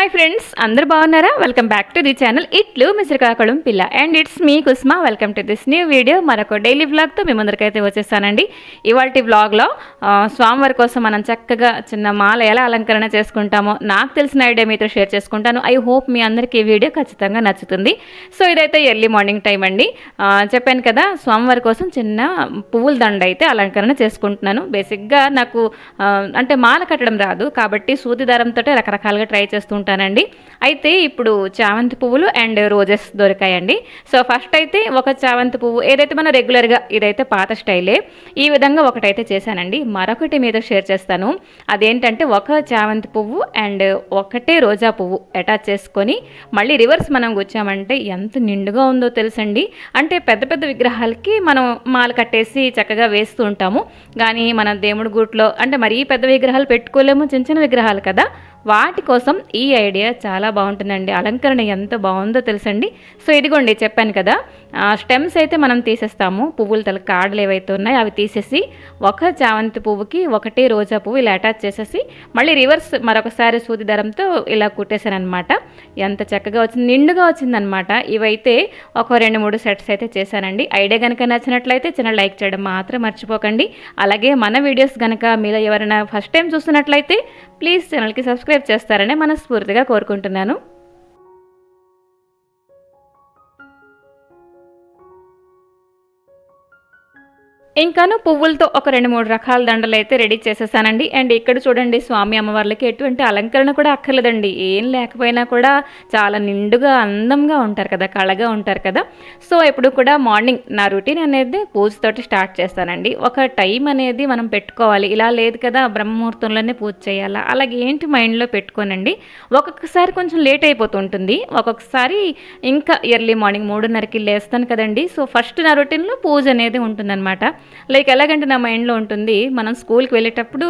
Hi friends, అందరూ బాగున్నారా? Welcome back to the channel ఇట్లు మిశ్రకాకడం పిల్ల and it's me Kusma. Welcome to this new video. మరొక డైలీ వ్లాగ్తో మీ ముందరికైతే వచ్చేసానండి. ఇవాల్టి వ్లాగ్లో స్వామివారి కోసం మనం చక్కగా చిన్న మాల ఎలా అలంకరణ చేసుకుంటామో నాకు తెలిసిన ఐడియా మీతో షేర్ చేసుకుంటాను. ఐ హోప్ మీ అందరికీ ఈ వీడియో ఖచ్చితంగా నచ్చుతుంది. సో ఇదైతే ఎర్లీ మార్నింగ్ టైం అండి. చెప్పాను కదా, స్వామివారి కోసం చిన్న పువ్వుల దండ అయితే అలంకరణ చేసుకుంటున్నాను. బేసిక్గా నాకు అంటే మాల కట్టడం రాదు కాబట్టి సూది దారంతో రకరకాలుగా ట్రై చేస్తూ ఉంటానండి. అయితే ఇప్పుడు చామంతి పువ్వులు అండ్ రోజెస్ దొరికాయండి. సో ఫస్ట్ అయితే ఒక చామంతి పువ్వు ఏదైతే మనం రెగ్యులర్గా ఇదైతే పాత స్టైలే, ఈ విధంగా ఒకటైతే చేశానండి. మరొకటి మీద షేర్ చేస్తాను. అదేంటంటే ఒక చామంతి పువ్వు అండ్ ఒకటే రోజా పువ్వు అటాచ్ చేసుకొని మళ్ళీ రివర్స్ మనం కూర్చామంటే ఎంత నిండుగా ఉందో తెలుసండి. అంటే పెద్ద పెద్ద విగ్రహాలకి మనం మాల కట్టేసి చక్కగా వేస్తూ ఉంటాము, కానీ మన దేవుడి గూట్లో అంటే మరీ పెద్ద విగ్రహాలు పెట్టుకోలేము, చిన్న చిన్న విగ్రహాలు కదా, వాటి కోసం ఈ ఐడియా చాలా బాగుంటుందండి. అలంకరణ ఎంత బాగుందో తెలుసండి. సో ఇదిగోండి, చెప్పాను కదా, స్టెమ్స్ అయితే మనం తీసేస్తాము. పువ్వుల తల కాడలు ఏవైతే ఉన్నాయో అవి తీసేసి ఒక చామంతి పువ్వుకి ఒకటే రోజా పువ్వు ఇలా అటాచ్ చేసేసి మళ్ళీ రివర్స్ మరొకసారి సూది దారంతో ఇలా కుట్టేశాను అనమాట. ఎంత చక్కగా వచ్చింది, నిండుగా వచ్చిందనమాట. ఇవైతే ఒక 2-3 సెట్స్ అయితే చేశానండి. ఐడియా కనుక నచ్చినట్లయితే చిన్న లైక్ చేయడం మాత్రం మర్చిపోకండి. అలాగే మన వీడియోస్ కనుక మీలో ఎవరైనా ఫస్ట్ టైం చూస్తున్నట్లయితే ప్లీజ్ ఛానల్కి సబ్స్క్రైబ్ చేస్తారని మనస్ఫూర్తిగా కోరుకుంటున్నాను. ఇంకాను పువ్వులతో ఒక 2-3 రకాల దండలు అయితే రెడీ చేసేసానండి. అండ్ ఇక్కడ చూడండి, స్వామి అమ్మవార్లకి ఎటువంటి అలంకరణ కూడా అక్కర్లేదండి. ఏం లేకపోయినా కూడా చాలా నిండుగా అందంగా ఉంటారు కదా, కళగా ఉంటారు కదా. సో ఎప్పుడు కూడా మార్నింగ్ నా రొటీన్ అనేది పూజతోటి స్టార్ట్ చేస్తానండి. ఒక టైం అనేది మనం పెట్టుకోవాలి. ఇలా లేదు కదా బ్రహ్మముహూర్తంలోనే పూజ చేయాలా, అలాగే ఏంటి మైండ్లో పెట్టుకోనండి. ఒక్కొక్కసారి కొంచెం లేట్ అయిపోతుంటుంది, ఒక్కొక్కసారి ఇంకా ఎర్లీ మార్నింగ్ 3:30కి లేస్తాను కదండి. సో ఫస్ట్ నా రొటీన్లో పూజ అనేది ఉంటుందన్నమాట. లైక్ ఎలాగంటే నా మైండ్లో ఉంటుంది, మనం స్కూల్కి వెళ్ళేటప్పుడు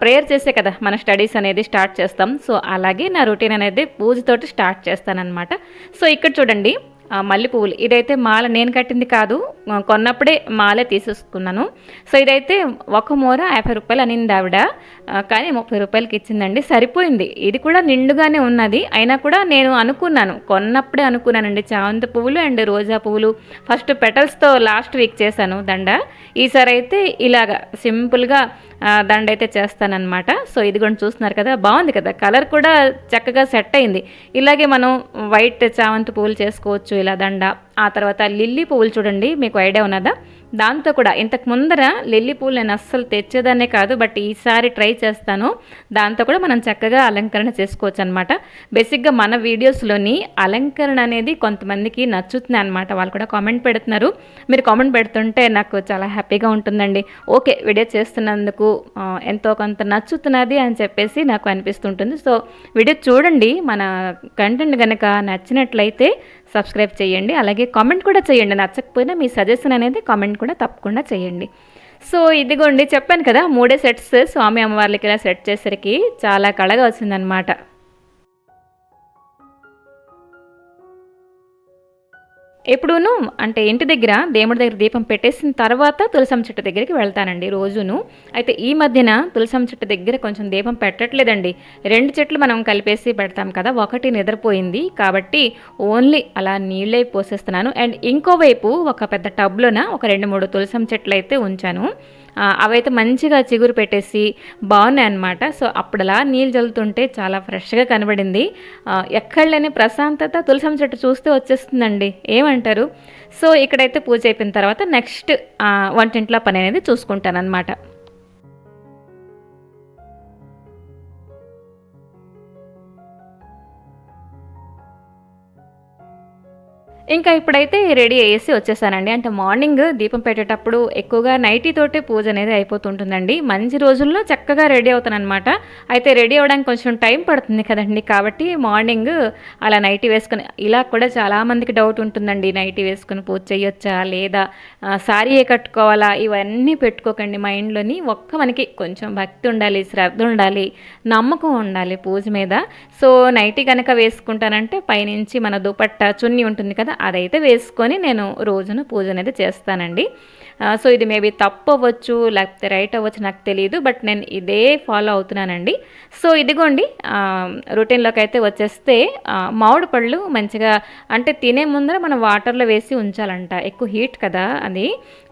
ప్రేయర్ చేసే కదా మన స్టడీస్ అనేది స్టార్ట్ చేస్తాం. సో అలాగే నా రొటీన్ అనేది పూజతోటి స్టార్ట్ చేస్తానన్నమాట. సో ఇక్కడ చూడండి, మల్లె పువ్వులు, ఇదైతే మాల నేను కట్టింది కాదు, కొన్నప్పుడే మాలే తీసేసుకున్నాను. సో ఇదైతే ఒక మూర 50 రూపాయలు అనింది ఆవిడ, కానీ 30 రూపాయలకి ఇచ్చిందండి. సరిపోయింది. ఇది కూడా నిండుగానే ఉన్నది. అయినా కూడా నేను అనుకున్నాను, కొన్నప్పుడే అనుకున్నానండి, చామంతి పువ్వులు అండ్ రోజా పువ్వులు ఫస్ట్ పెటల్స్తో లాస్ట్ వీక్ చేశాను దండ. ఈసారి అయితే ఇలాగా సింపుల్గా దండ అయితే చేస్తానన్నమాట. సో ఇది కూడా చూస్తున్నారు కదా, బాగుంది కదా, కలర్ కూడా చక్కగా సెట్ అయింది. ఇలాగే మనం వైట్ చామంతి పువ్వులు చేసుకోవచ్చు ఇలా దండ. ఆ తర్వాత లిల్లీ పువ్వులు చూడండి, మీకు ఐడియా ఉన్నదా? దాంతో కూడా ఇంతకు ముందర లిల్లీ పువ్వులు నేను అస్సలు తెచ్చేదాన్నే కాదు, బట్ ఈసారి ట్రై చేస్తాను. దాంతో కూడా మనం చక్కగా అలంకరణ చేసుకోవచ్చు అనమాట. బేసిక్గా మన వీడియోస్లోని అలంకరణ అనేది కొంతమందికి నచ్చుతుంది అనమాట. వాళ్ళు కూడా కామెంట్ పెడుతున్నారు. మీరు కామెంట్ పెడుతుంటే నాకు చాలా హ్యాపీగా ఉంటుందండి. ఓకే, వీడియో చేస్తున్నందుకు ఎంతో కొంత నచ్చుతున్నది అని చెప్పేసి నాకు అనిపిస్తుంటుంది. సో వీడియో చూడండి, మన కంటెంట్ కనుక నచ్చినట్లయితే సబ్స్క్రైబ్ చేయండి, అలాగే కామెంట్ కూడా చేయండి. నచ్చకపోయినా మీ సజెషన్ అనేది కామెంట్ కూడా తప్పకుండా చేయండి. సో ఇదిగోండి, చెప్పాను కదా 3 సెట్స్ స్వామి అమ్మవార్లకి ఇలా సెట్ చేసరికి చాలా కళగా వచ్చిందనమాట. ఎప్పుడూను అంటే ఇంటి దగ్గర దేవుడి దగ్గర దీపం పెట్టేసిన తర్వాత తులసమ్మ చెట్టు దగ్గరికి వెళ్తానండి రోజును. అయితే ఈ మధ్యన తులసమ్మ చెట్టు దగ్గర కొంచెం దీపం పెట్టట్లేదండి. 2 చెట్లు మనం కలిపేసి పెడతాం కదా, ఒకటి నిద్రపోయింది కాబట్టి ఓన్లీ అలా నీళ్ళే పోసేస్తున్నాను. అండ్ ఇంకోవైపు ఒక పెద్ద టబ్లోన ఒక 2-3 తులసమ్మ చెట్లు అయితే ఉంచాను. అవైతే మంచిగా చిగురు పెట్టేసి బాగున్నాయి అన్నమాట. సో అప్పుడలా నీళ్ళు చల్లుతుంటే చాలా ఫ్రెష్గా కనబడింది. ఎక్కడ లేని ప్రశాంతత తులసమ్మ చెట్టు చూస్తే వచ్చేస్తుందండి, ఏమంటారు? సో ఇక్కడైతే పూజ అయిపోయిన తర్వాత నెక్స్ట్ వంటింట్లో పని అనేది చూసుకుంటాను అనమాట. ఇంకా ఇప్పుడైతే రెడీ అయ్యేసి వచ్చేసానండి. అంటే మార్నింగ్ దీపం పెట్టేటప్పుడు ఎక్కువగా నైటీతోటే పూజ అనేది అయిపోతుంటుందండి. మంచి రోజుల్లో చక్కగా రెడీ అవుతానమాట. అయితే రెడీ అవ్వడానికి కొంచెం టైం పడుతుంది కదండి, కాబట్టి మార్నింగ్ అలా నైటీ వేసుకుని, ఇలా కూడా చాలామందికి డౌట్ ఉంటుందండి, నైటీ వేసుకుని పూజ చేయొచ్చా లేదా, శారీయే కట్టుకోవాలా, ఇవన్నీ పెట్టుకోకండి మైండ్లోని. మనకి కొంచెం భక్తి ఉండాలి, శ్రద్ధ ఉండాలి, నమ్మకం ఉండాలి పూజ మీద. సో నైటీ కనుక వేసుకుంటానంటే పైనుంచి మన దుపట్టా చున్నీ ఉంటుంది కదా, అదైతే వేసుకొని నేను రోజున పూజ అనేది చేస్తానండి. సో ఇది మేబీ తప్పు అవ్వచ్చు, లేకపోతే రైట్ అవ్వచ్చు, నాకు తెలియదు. బట్ నేను ఇదే ఫాలో అవుతున్నానండి. సో ఇదిగోండి రొటీన్లోకి అయితే వచ్చేస్తే మామిడి పళ్ళు మంచిగా అంటే తినే ముందర మనం వాటర్లో వేసి ఉంచాలంట. ఎక్కువ హీట్ కదా అది,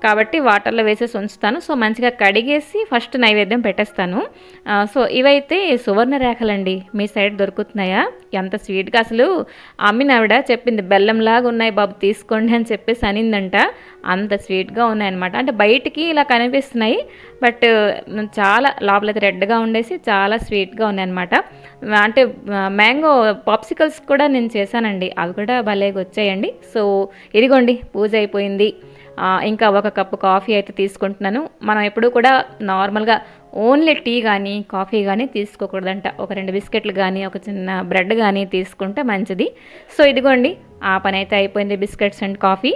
కాబట్టి వాటర్లో వేసేసి ఉంచుతాను. సో మంచిగా కడిగేసి ఫస్ట్ నైవేద్యం పెట్టేస్తాను. సో ఇవైతే సువర్ణ రేఖలండి. మీ సైడ్ దొరుకుతున్నాయా? ఎంత స్వీట్గా అసలు అమ్మినావిడ చెప్పింది, బెల్లంలాగా ఉన్నాయి బాబు తీసుకోండి అని చెప్పేసి అనిందంట. అంత స్వీట్గా ఉన్నాయన్నమాట. అంటే బయటికి ఇలా కనిపిస్తున్నాయి, బట్ చాలా లోపలైతే రెడ్గా ఉండేసి చాలా స్వీట్గా ఉన్నాయన్నమాట. అంటే మ్యాంగో పాప్సికల్స్ కూడా నేను చేశానండి, అవి కూడా భలేగా వచ్చాయండి. సో ఇదిగోండి పూజ అయిపోయింది. ఇంకా ఒక కప్పు కాఫీ అయితే తీసుకుంటున్నాను. మనం ఎప్పుడూ కూడా నార్మల్గా ఓన్లీ టీ కానీ కాఫీ కానీ తీసుకోకూడదంట. ఒక 2 బిస్కెట్లు కానీ ఒక చిన్న బ్రెడ్ కానీ తీసుకుంటే మంచిది. సో ఇదిగోండి ఆ పని అయితే అయిపోయింది, బిస్కెట్స్ అండ్ కాఫీ.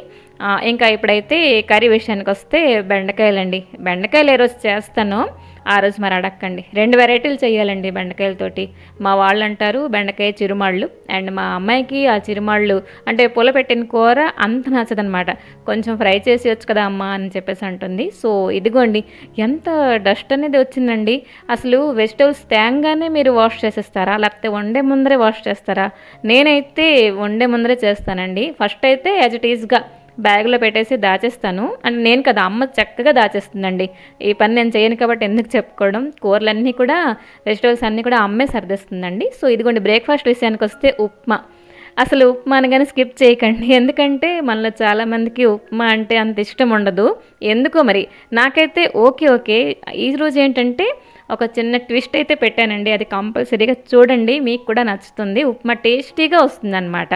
ఇంకా ఇప్పుడైతే కర్రీ విషయానికి వస్తే బెండకాయలండి. బెండకాయలు ఏ రోజు చేస్తానో ఆ రోజు మరి అడక్కండి. 2 వెరైటీలు చేయాలండి బెండకాయలతోటి. మా వాళ్ళు అంటారు బెండకాయ చిరుమాళ్ళు, అండ్ మా అమ్మాయికి ఆ చిరుమాళ్ళు అంటే పుల్ల పెట్టిన కూర అంత నచ్చదనమాట. కొంచెం ఫ్రై చేసి వచ్చు కదా అమ్మ అని చెప్పేసి అంటుంది. సో ఇదిగోండి ఎంత డస్ట్ అనేది వచ్చిందండి. అసలు వెజిటేబుల్స్ తేంగానే మీరు వాష్ చేసేస్తారా, లేకపోతే వండే ముందరే వాష్ చేస్తారా? నేనైతే వండే ముందరే చేస్తానండి. ఫస్ట్ అయితే యాజ్ ఇట్ ఈస్గా బ్యాగ్లో పెట్టేసి దాచేస్తాను. అంటే నేను కదా, అమ్మ చక్కగా దాచేస్తుందండి. ఈ పని నేను చేయను కాబట్టి ఎందుకు చెప్పుకోవడం. కూరలన్నీ కూడా వెజిటేబుల్స్ అన్నీ కూడా అమ్మే సర్దిస్తుందండి. సో ఇదిగోండి బ్రేక్ఫాస్ట్ విషయానికి వస్తే ఉప్మా. అసలు ఉప్మా అనగానే స్కిప్ చేయకండి, ఎందుకంటే మనలో చాలామందికి ఉప్మా అంటే అంత ఇష్టం ఉండదు. ఎందుకో మరి నాకైతే ఓకే. ఈరోజు ఏంటంటే ఒక చిన్న ట్విస్ట్ అయితే పెట్టానండి. అది కంపల్సరీగా చూడండి, మీకు కూడా నచ్చుతుంది. ఉప్మా టేస్టీగా వస్తుందన్నమాట.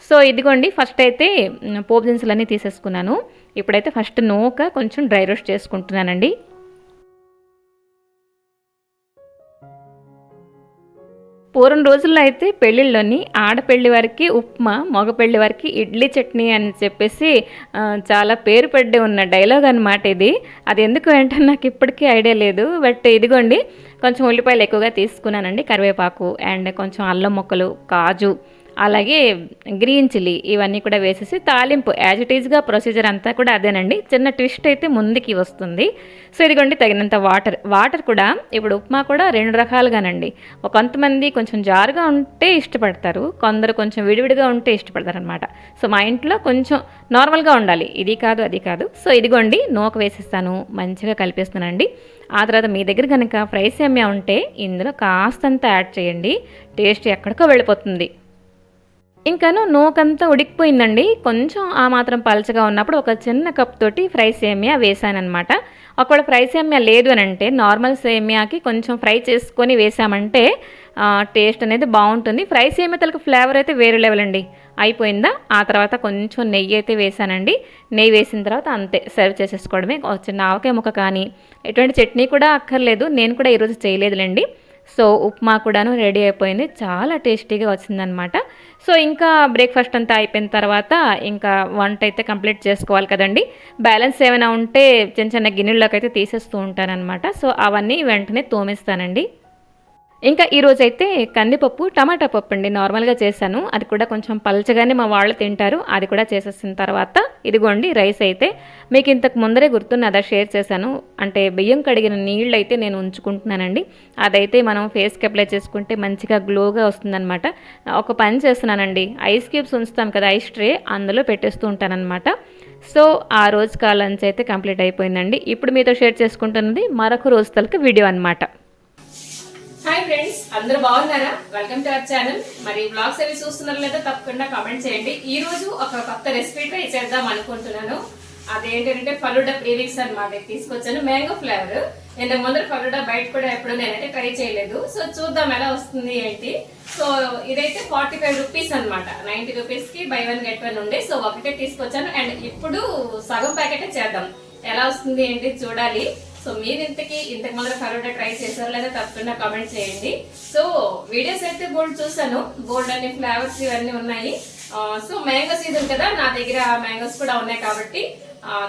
సో ఇదిగోండి ఫస్ట్ అయితే పోపు దినుసులన్నీ తీసేసుకున్నాను. ఇప్పుడైతే ఫస్ట్ నూక కొంచెం డ్రై రోస్ట్ చేసుకుంటున్నానండి. పూర్వం రోజుల్లో అయితే పెళ్ళిళ్ళలోని ఆడపెళ్లి వారికి ఉప్మా, మగ పెళ్లి వారికి ఇడ్లీ చట్నీ అని చెప్పేసి చాలా పేరు పడి ఉన్న డైలాగ్ అనమాట ఇది. అది ఎందుకు అంటే నాకు ఇప్పటికీ ఐడియా లేదు. బట్ ఇదిగోండి కొంచెం ఉల్లిపాయలు ఎక్కువగా తీసుకున్నానండి, కరివేపాకు అండ్ కొంచెం అల్లం ముక్కలు, కాజు, అలాగే గ్రీన్ చిల్లీ ఇవన్నీ కూడా వేసేసి తాలింపు యాజ్ ఇట్ ఈజ్గా ప్రొసీజర్ అంతా కూడా అదేనండి. చిన్న ట్విస్ట్ అయితే ముందుకి వస్తుంది. సో ఇదిగోండి తగినంత వాటర్ కూడా. ఇప్పుడు ఉప్మా కూడా 2 రకాలుగానండి. కొంతమంది కొంచెం జారుగా ఉంటే ఇష్టపడతారు, కొందరు కొంచెం విడివిడిగా ఉంటే ఇష్టపడతారు అనమాట. సో మా ఇంట్లో కొంచెం నార్మల్గా ఉండాలి, ఇది కాదు అది కాదు. సో ఇదిగోండి నూక వేసేస్తాను, మంచిగా కలిపేస్తానండి. ఆ తర్వాత మీ దగ్గర కనుక ఫ్రై సేమియా ఉంటే ఇందులో కాస్తంత యాడ్ చేయండి, టేస్ట్ ఎక్కడికో వెళ్ళిపోతుంది. ఇంకాను నూకంతా ఉడికిపోయిందండి. కొంచెం ఆ మాత్రం పలచగా ఉన్నప్పుడు ఒక చిన్న కప్ తోటి ఫ్రై సేమియా వేసానమాట. ఒకవేళ ఫ్రై సేమియా లేదు అని అంటే నార్మల్ సేమియాకి కొంచెం ఫ్రై చేసుకొని వేసామంటే టేస్ట్ అనేది బాగుంటుంది. ఫ్రై సేమియాలకు ఫ్లేవర్ అయితే వేరే లెవెల్ అండి. అయిపోయిందా? ఆ తర్వాత కొంచెం నెయ్యి అయితే వేసానండి. నెయ్యి వేసిన తర్వాత అంతే, సర్వ్ చేసేసుకోవడమే. చిన్న ఆవకాయ ముక్క కానీ ఎటువంటి చట్నీ కూడా అక్కర్లేదు, నేను కూడా ఈరోజు చేయలేదులేండి. సో ఉప్మా కూడాను రెడీ అయిపోయింది, చాలా టేస్టీగా వచ్చిందనమాట. సో ఇంకా బ్రేక్ఫాస్ట్ అంతా అయిపోయిన తర్వాత ఇంకా వంట అయితే కంప్లీట్ చేసుకోవాలి కదండి. బ్యాలెన్స్ ఏమైనా ఉంటే చిన్న చిన్న గిన్నెల్లోకి అయితే తీసేస్తూ ఉంటానన్నమాట. సో అవన్నీ వెంటనే తోమిస్తానండి. ఇంకా ఈరోజైతే కందిపప్పు టమాటా పప్పు అండి నార్మల్గా చేశాను. అది కూడా కొంచెం పలచగానే మా వాళ్ళు తింటారు. అది కూడా చేసేసిన తర్వాత ఇదిగోండి రైస్ అయితే మీకు ఇంతకు ముందరే గుర్తున్నదా షేర్ చేశాను. అంటే బియ్యం కడిగిన నీళ్ళు అయితే నేను ఉంచుకుంటున్నానండి. అదైతే మనం ఫేస్కి అప్లై చేసుకుంటే మంచిగా గ్లోగా వస్తుందన్నమాట. ఒక పని చేస్తున్నానండి, ఐస్ క్యూబ్స్ ఉంచుతాం కదా, ఐస్ ట్రే, అందులో పెట్టేస్తూ ఉంటానన్నమాట. సో ఆ రోజు లంచ్ అయితే కంప్లీట్ అయిపోయిందండి. ఇప్పుడు మీతో షేర్ చేసుకుంటున్నది మరొక రోజు తలకి వీడియో అనమాట. హాయ్ ఫ్రెండ్స్, అందరూ బాగున్నారా? Welcome to our channel. మరి బ్లాగ్స్ అవి చూస్తున్నారో లేదో తప్పకుండా కామెంట్ చేయండి. ఈ రోజు ఒక కొత్త రెసిపీ ట్రై చేద్దాం అనుకుంటున్నాను. అదేంటంటే ఫలూడా ప్రీమిక్స్ అనమాట తీసుకొచ్చాను, మ్యాంగో ఫ్లేవర్. ఇంతకు ముందర ఫలూడా బయట కూడా ఎప్పుడు నేనైతే ట్రై చేయలేదు. సో చూద్దాం ఎలా వస్తుంది ఏంటి. సో ఇదైతే 45 రూపీస్ అనమాట. 90 రూపీస్ కి బై 1 గెట్ 1 ఉండే. సో ఒకటే తీసుకొచ్చాను. అండ్ ఇప్పుడు సగం ప్యాకెట్ చేద్దాం, ఎలా వస్తుంది ఏంటి చూడాలి. సో మీరు ఇంతకు ముందర ఫలూడా ట్రై చేశారు లేదా తప్పకుండా కామెంట్ చేయండి. సో వీడియోస్ అయితే బోల్డ్ చూసాను, బోల్డ్ అన్ని ఫ్లేవర్స్ ఇవన్నీ ఉన్నాయి. సో మ్యాంగో సీజన్ కదా, నా దగ్గర మ్యాంగోస్ కూడా ఉన్నాయి కాబట్టి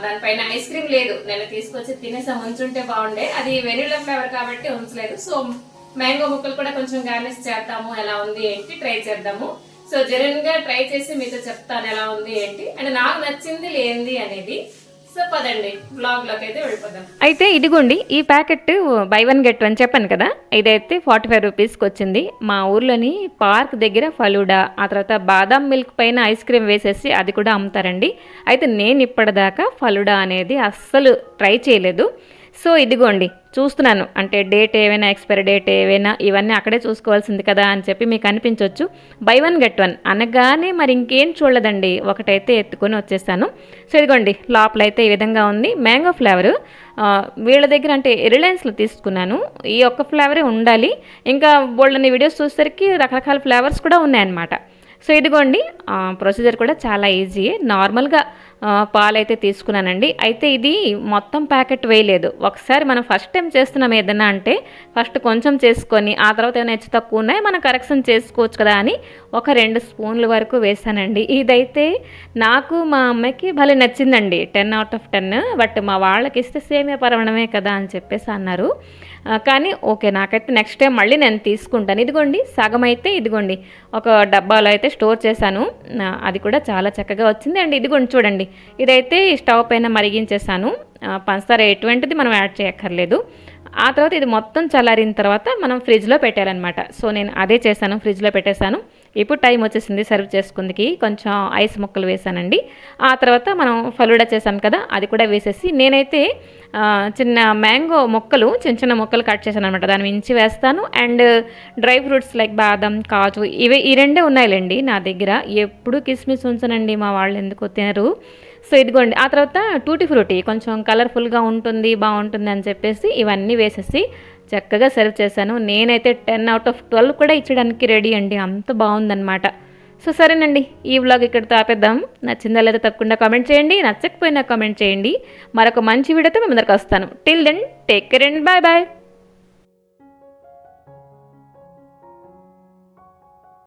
దానిపైన ఐస్ క్రీమ్ లేదు, నేను తీసుకొచ్చి తినేసాం. ఉంచుంటే బాగుండే, అది వెనిలా ఫ్లేవర్ కాబట్టి ఉంచలేదు. సో మ్యాంగో ముక్కలు కూడా కొంచెం గార్నిష్ చేద్దాము, ఎలా ఉంది ఏంటి ట్రై చేద్దాము. సో జెన్యున్ గా ట్రై చేసి మీతో చెప్తాను ఎలా ఉంది ఏంటి అండ్ నాకు నచ్చింది లేనిది అనేది. సో పదండి బ్లాగ్ లోకి అయితే వెళ్ళిపోదాం. అయితే ఇదిగోండి ఈ ప్యాకెట్ బై 1 గెట్ 1 చెప్పాను కదా, ఇదైతే 45 రూపీస్కి వచ్చింది. మా ఊర్లోని పార్క్ దగ్గర ఫలూడా, ఆ తర్వాత బాదాం మిల్క్ పైన ఐస్ క్రీమ్ వేసేసి అది కూడా అమ్ముతారండి. అయితే నేను ఇప్పటిదాకా ఫలూడా అనేది అస్సలు ట్రై చేయలేదు. సో ఇదిగోండి చూస్తున్నాను, అంటే డేట్ ఏవైనా, ఎక్స్పైరీ డేట్ ఏవైనా, ఇవన్నీ అక్కడే చూసుకోవాల్సింది కదా అని చెప్పి మీకు అనిపించవచ్చు. బై 1 గెట్ 1 అనగానే మరి ఇంకేం చూడలేదండి, ఒకటైతే ఎత్తుకొని వచ్చేసాను. సో ఇదిగోండి లోపలైతే ఈ విధంగా ఉంది, మ్యాంగో ఫ్లేవరు. వీళ్ళ దగ్గర అంటే రిలయన్స్లో తీసుకున్నాను, ఈ ఒక్క ఫ్లేవరే ఉండాలి. ఇంకా బోల్డన్ని వీడియోస్ చూసేసరికి రకరకాల ఫ్లేవర్స్ కూడా ఉన్నాయన్నమాట. సో ఇదిగోండి ప్రొసీజర్ కూడా చాలా ఈజీ. నార్మల్గా పాలైతే తీసుకున్నానండి. అయితే ఇది మొత్తం ప్యాకెట్ వేయలేదు. ఒకసారి మనం ఫస్ట్ టైం చేస్తున్నాం ఏదన్నా అంటే ఫస్ట్ కొంచెం చేసుకొని ఆ తర్వాత ఏమైనా హెచ్చు తక్కువ ఉన్నాయి మనం కరెక్షన్ చేసుకోవచ్చు కదా అని ఒక 2 స్పూన్ల వరకు వేసానండి. ఇదైతే నాకు మా అమ్మకి భలే నచ్చిందండి, 10 out of 10. బట్ మా వాళ్ళకి ఇస్తే సేమియా పరమణమే కదా అని చెప్పేసి అన్నారు. కానీ ఓకే, నాకైతే నెక్స్ట్ టైం మళ్ళీ నేను తీసుకుంటాను. ఇదిగోండి సగం అయితే ఇదిగోండి ఒక డబ్బాలో అయితే స్టోర్ చేశాను, అది కూడా చాలా చక్కగా వచ్చింది. అండ్ ఇదిగోండి చూడండి, ఇదైతే స్టవ్ పైన మరిగించేసాను. పంచదార ఎటువంటిది మనం యాడ్ చేయక్కర్లేదు. ఆ తర్వాత ఇది మొత్తం చల్లారిన తర్వాత మనం ఫ్రిడ్జ్లో పెట్టాలన్నమాట. సో నేను అదే చేశాను, ఫ్రిడ్జ్లో పెట్టేశాను. ఇప్పుడు టైం వచ్చేసింది సర్వ్ చేసుకుందికి. కొంచెం ఐస్ ముక్కలు వేసానండి. ఆ తర్వాత మనం ఫలూడా చేసాం కదా, అది కూడా వేసేసి నేనైతే చిన్న మ్యాంగో ముక్కలు చిన్న చిన్న ముక్కలు కట్ చేశాను అనమాట, దాని మించి వేస్తాను. అండ్ డ్రై ఫ్రూట్స్ లైక్ బాదం, కాజు, ఈ రెండే ఉన్నాయిలేండి నా దగ్గర. ఎప్పుడు కిస్మిస్ ఉంచనండి, మా వాళ్ళు ఎందుకు తినరు. సో ఇదిగోండి ఆ తర్వాత టూటీ ఫ్రూటీ కొంచెం కలర్ఫుల్గా ఉంటుంది, బాగుంటుంది అని చెప్పేసి ఇవన్నీ వేసేసి చక్కగా సర్వ్ చేశాను. నేనైతే 10 out of 12 కూడా ఇచ్చడానికి రెడీ అండి, అంత బాగుందన్నమాట. సో సరేనండి, ఈ వ్లాగ్ ఇక్కడ ఆపేద్దాం. నచ్చిందా లేదా తప్పకుండా కామెంట్ చేయండి, నచ్చకపోయినా కామెంట్ చేయండి. మరొక మంచి వీడియోతో మేము అందరికి వస్తాను. Till then take care and bye bye.